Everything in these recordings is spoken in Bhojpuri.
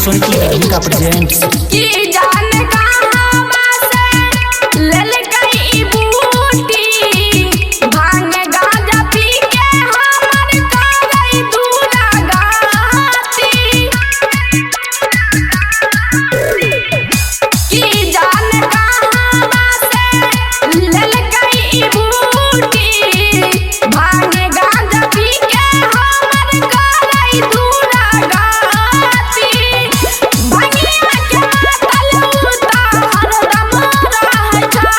सोनकी दरभंगा प्रेजेंट्स। की जान कहां से लेल गई बूटी भांग गांजा पी के हमर करई दूरा गाती। की जान कहां से लेल गई बूटी भांग गांजा पी के हमर करई दूरा गाती। भंगिया के तलूता हरदम रहै छै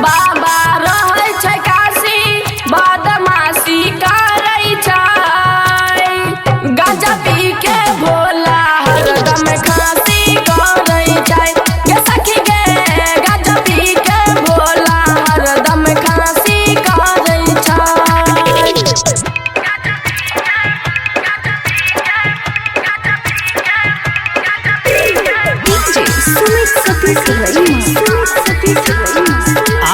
बाबा रहै छै काशी बदमाशी करै छै। गांजा पी के भोला हरदम खांसी करै छै गे सखी गे गांजा पी के भोला हरदम खांसी करै छै।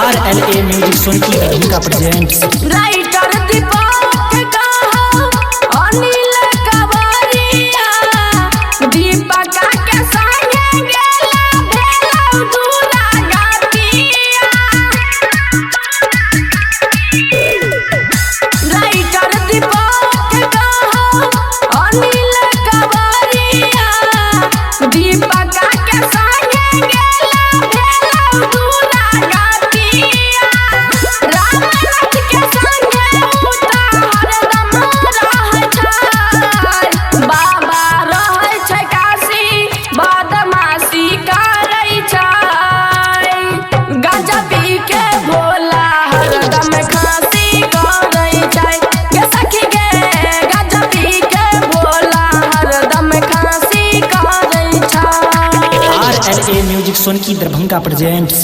RLA music Sonki Darbhanga presents. Writer Deepak कहो अनिल कवरिया दीपक के संगे गेला भेलौ दूरा गातिया। राइटर दीपक कहो अनिल कवरिया दीपक के संगे गेला भेलौ दूरा गातिया। रामनाथ के संगे उता हरदम रहै छै बाबा रहै छै काशी बदमाशी करै छै। गांजा पी के भोला हरदम खांसी करै छै गे सखी गे गांजा पी के भोला हरदम खांसी करै छै। RLA music Sonki Darbhanga presents.